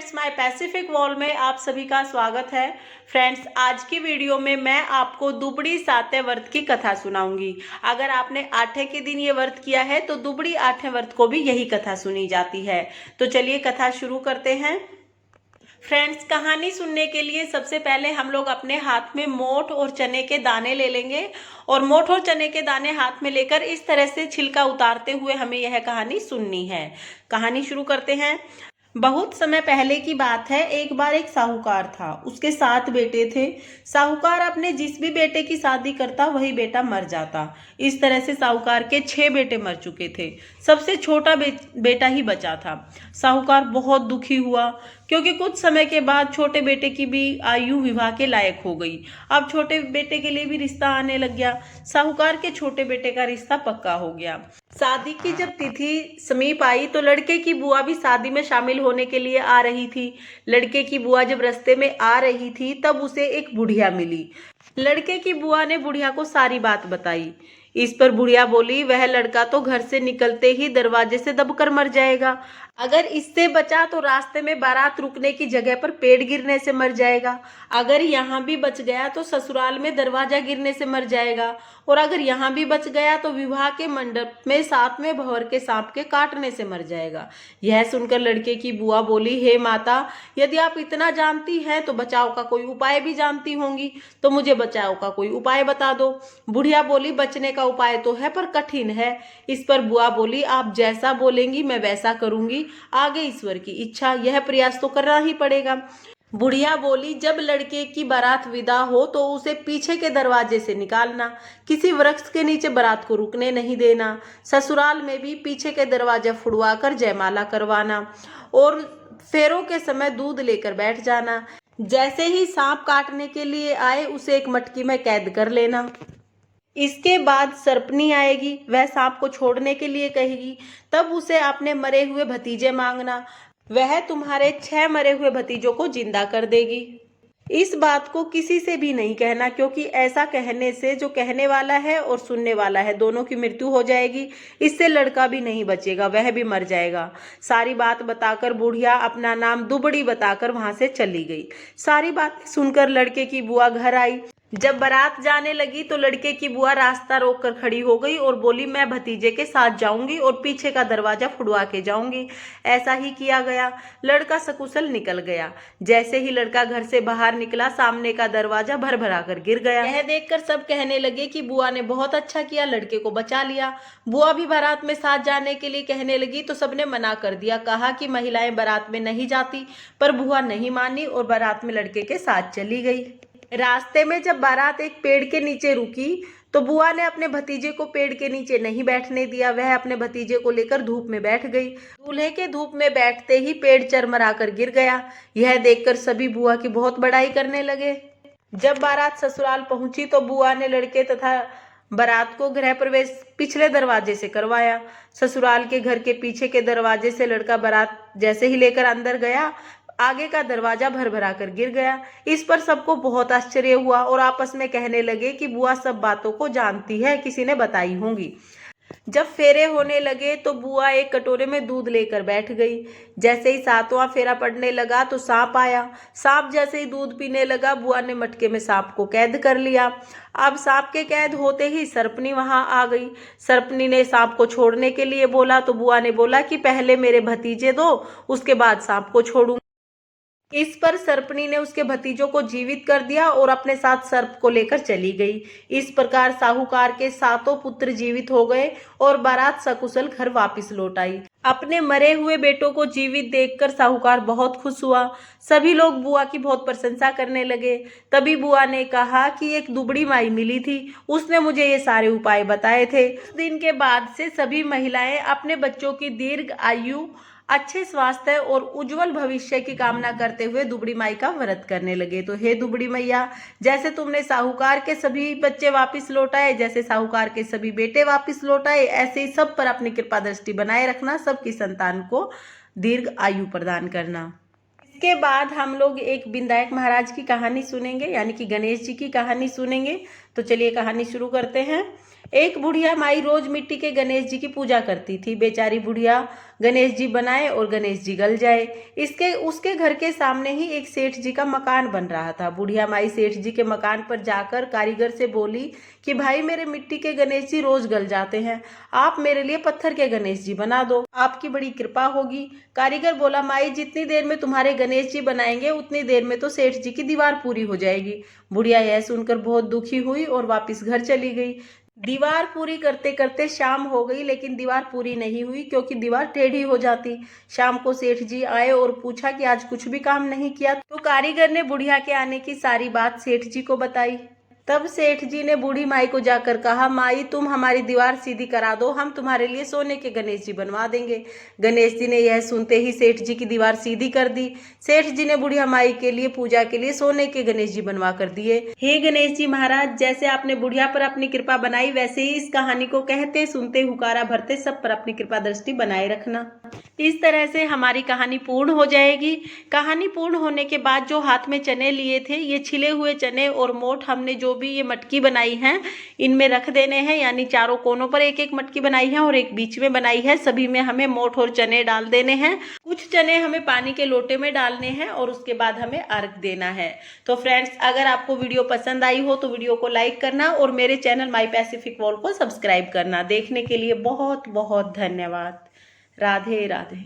Friends, my Pacific wall में आप सभी का स्वागत है। फ्रेंड्स, आज की वीडियो में मैं आपको दुबड़ी साते व्रत की कथा सुनाऊंगी। अगर आपने आठे के दिन ये व्रत किया है तो दुबड़ी आठे व्रत को भी यही कथा सुनी जाती है। तो चलिए कथा शुरू करते हैं। फ्रेंड्स, कहानी सुनने के लिए सबसे पहले हम लोग अपने हाथ में मोठ और चने के दाने ले लेंगे और मोठ और चने के दाने हाथ में लेकर इस तरह से छिलका उतारते हुए हमें यह कहानी सुननी है। कहानी शुरू करते हैं। बहुत समय पहले की बात है। एक बार एक साहूकार था, उसके 7 बेटे थे। साहूकार अपने जिस भी बेटे की शादी करता वही बेटा मर जाता। इस तरह से साहूकार के 6 बेटे मर चुके थे, सबसे छोटा बेटा ही बचा था। साहूकार बहुत दुखी हुआ क्योंकि कुछ समय के बाद छोटे बेटे की भी आयु विवाह के लायक हो गई। अब छोटे बेटे के लिए भी रिश्ता आने लग गया। साहूकार के छोटे बेटे का रिश्ता पक्का हो गया। शादी की जब तिथि समीप आई तो लड़के की बुआ भी शादी में शामिल होने के लिए आ रही थी। लड़के की बुआ जब रास्ते में आ रही थी तब उसे एक बुढ़िया मिली। लड़के की बुआ ने बुढ़िया को सारी बात बताई। इस पर बुढ़िया बोली, वह लड़का तो घर से निकलते ही दरवाजे से दबकर मर जाएगा। अगर इससे बचा तो रास्ते में बारात रुकने की जगह पर पेड़ गिरने से मर जाएगा। अगर यहाँ भी बच गया तो ससुराल में दरवाजा गिरने से मर जाएगा। और अगर यहाँ भी बच गया तो विवाह के मंडप में 7वें भंवर के सांप के काटने से मर जाएगा। यह सुनकर लड़के की बुआ बोली, हे माता, यदि आप इतना जानती हैं तो बचाव का कोई उपाय भी जानती होंगी, तो मुझे बचाव का कोई उपाय बता दो। बुढ़िया बोली, बचने का उपाय तो है पर कठिन है। इस पर बुआ बोली, आप जैसा बोलेंगी मैं वैसा करूंगी, आगे ईश्वर की इच्छा, यह प्रयास तो करना ही पड़ेगा। बुढ़िया बोली, जब लड़के की बारात विदा हो तो उसे पीछे के दरवाजे से निकालना, किसी वृक्ष के नीचे बारात को रुकने नहीं देना। ससुराल में भी पीछे के दरवाजे फुड़वा कर जयमाला करवाना और फेरों के समय दूध लेकर बैठ जाना। जैसे ही सांप काटने के लिए आए उसे एक मटकी में कैद कर लेना। इसके बाद सर्पनी आएगी, वह सांप को छोड़ने के लिए कहेगी, तब उसे अपने मरे हुए भतीजे मांगना, वह तुम्हारे 6 मरे हुए भतीजों को जिंदा कर देगी। इस बात को किसी से भी नहीं कहना, क्योंकि ऐसा कहने से जो कहने वाला है और सुनने वाला है दोनों की मृत्यु हो जाएगी। इससे लड़का भी नहीं बचेगा, वह भी मर जाएगा। सारी बात बताकर बुढ़िया अपना नाम दुबड़ी बताकर वहां से चली गई। सारी बात सुनकर लड़के की बुआ घर आई। जब बारात जाने लगी तो लड़के की बुआ रास्ता रोककर खड़ी हो गई और बोली, मैं भतीजे के साथ जाऊंगी और पीछे का दरवाजा फुड़वा के जाऊंगी। ऐसा ही किया गया। लड़का सकुशल निकल गया। जैसे ही लड़का घर से बाहर निकला, सामने का दरवाजा भर भरा कर गिर गया। यह देखकर सब कहने लगे कि बुआ ने बहुत अच्छा किया, लड़के को बचा लिया। बुआ भी बारात में साथ जाने के लिए कहने लगी तो सबने मना कर दिया, कहा कि महिलाएं बारात में नहीं जाती। पर बुआ नहीं मानी और बारात में लड़के के साथ चली गई। रास्ते में जब बारात एक पेड़ के नीचे रुकी तो बुआ ने अपने भतीजे को पेड़ के नीचे नहीं बैठने दिया। वह अपने भतीजे को लेकर धूप में बैठ गई। दूल्हे के धूप में बैठते ही पेड़ चरमरा कर गिर गया। यह देखकर सभी बुआ की बहुत बड़ाई करने लगे। जब बारात ससुराल पहुंची तो बुआ ने लड़के तथा बारात को गृह प्रवेश पिछले दरवाजे से करवाया। ससुराल के घर के पीछे के दरवाजे से लड़का बारात जैसे ही लेकर अंदर गया, आगे का दरवाजा भर भरा कर गिर गया। इस पर सबको बहुत आश्चर्य हुआ और आपस में कहने लगे कि बुआ सब बातों को जानती है, किसी ने बताई होंगी। जब फेरे होने लगे तो बुआ एक कटोरे में दूध लेकर बैठ गई। जैसे ही 7वां फेरा पड़ने लगा तो सांप आया। सांप जैसे ही दूध पीने लगा, बुआ ने मटके में सांप को कैद कर लिया। अब सांप के कैद होते ही सर्पनी वहां आ गई। सर्पनी ने सांप को छोड़ने के लिए बोला तो बुआ ने बोला कि पहले मेरे भतीजे दो, उसके बाद सांप को छोड़ूंगी। इस पर सर्पनी ने उसके भतीजों को जीवित कर दिया और अपने साथ सर्प को लेकर चली गई। इस प्रकार साहूकार के 7 पुत्र जीवित हो गए और बारात सकुशल घर वापस लौट आई। अपने मरे हुए बेटों को जीवित देखकर साहूकार बहुत खुश हुआ। सभी लोग बुआ की बहुत प्रशंसा करने लगे। तभी बुआ ने कहा कि एक दुबड़ी माई मिली थी, उसने मुझे ये सारे उपाय बताए थे। उस दिन के बाद से सभी महिलाएं अपने बच्चों की दीर्घ आयु, अच्छे स्वास्थ्य और उज्जवल भविष्य की कामना करते हुए दुबड़ी माई का व्रत करने लगे। तो हे दुबड़ी मैया, जैसे तुमने साहूकार के सभी बच्चे वापस लौटाए, जैसे साहूकार के सभी बेटे वापस लौटाए, ऐसे ही सब पर अपनी कृपा दृष्टि बनाए रखना, सबकी संतान को दीर्घ आयु प्रदान करना। इसके बाद हम लोग एक विनायक महाराज की कहानी सुनेंगे, यानी कि गणेश जी की कहानी सुनेंगे। तो चलिए कहानी शुरू करते हैं। एक बुढ़िया माई रोज मिट्टी के गणेश जी की पूजा करती थी। बेचारी बुढ़िया गणेश जी बनाए और गणेश जी गल जाए। इसके उसके घर के सामने ही एक सेठ जी का मकान बन रहा था। बुढ़िया माई सेठ जी के मकान पर जाकर कारीगर से बोली कि भाई मेरे मिट्टी के गणेश जी रोज गल जाते हैं, आप मेरे लिए पत्थर के गणेश जी बना दो, आपकी बड़ी कृपा होगी। कारीगर बोला माई जितनी देर में तुम्हारे गणेश जी बनाएंगे उतनी देर में तो सेठ जी की दीवार पूरी हो जाएगी। बुढ़िया यह सुनकर बहुत दुखी हुई और वापिस घर चली गई। दीवार पूरी करते करते शाम हो गई, लेकिन दीवार पूरी नहीं हुई क्योंकि दीवार टेढ़ी हो जाती। शाम को सेठ जी आए और पूछा कि आज कुछ भी काम नहीं किया, तो कारीगर ने बुढ़िया के आने की सारी बात सेठ जी को बताई। तब सेठ जी ने बूढ़ी माई को जाकर कहा माई तुम हमारी दीवार सीधी करा दो, हम तुम्हारे लिए सोने के गणेश जी बनवा देंगे। गणेश जी ने यह सुनते ही सेठ जी की दीवार सीधी कर दी। सेठ जी ने बुढ़िया माई के लिए पूजा के लिए सोने के गणेश जी बनवा कर दिए। हे गणेश जी महाराज, जैसे आपने बुढ़िया पर अपनी कृपा बनाई वैसे ही इस कहानी को कहते सुनते हुकारा भरते सब पर अपनी कृपा दृष्टि बनाए रखना। इस तरह से हमारी कहानी पूर्ण हो जाएगी। कहानी पूर्ण होने के बाद जो हाथ में चने लिए थे, ये छिले हुए चने और मोठ हमने जो भी ये मटकी बनाई है इनमें रख देने हैं, यानी चारों कोनों पर एक एक मटकी बनाई है और एक बीच में बनाई है। सभी में हमें मोठ और चने डाल देने हैं। कुछ चने हमें पानी के लोटे में डालने हैं और उसके बाद हमें अर्घ देना है। तो फ्रेंड्स, अगर आपको वीडियो पसंद आई हो तो वीडियो को लाइक करना और मेरे चैनल माई पैसिफिक वर्ल्ड को सब्सक्राइब करना। देखने के लिए बहुत बहुत धन्यवाद। राधे राधे।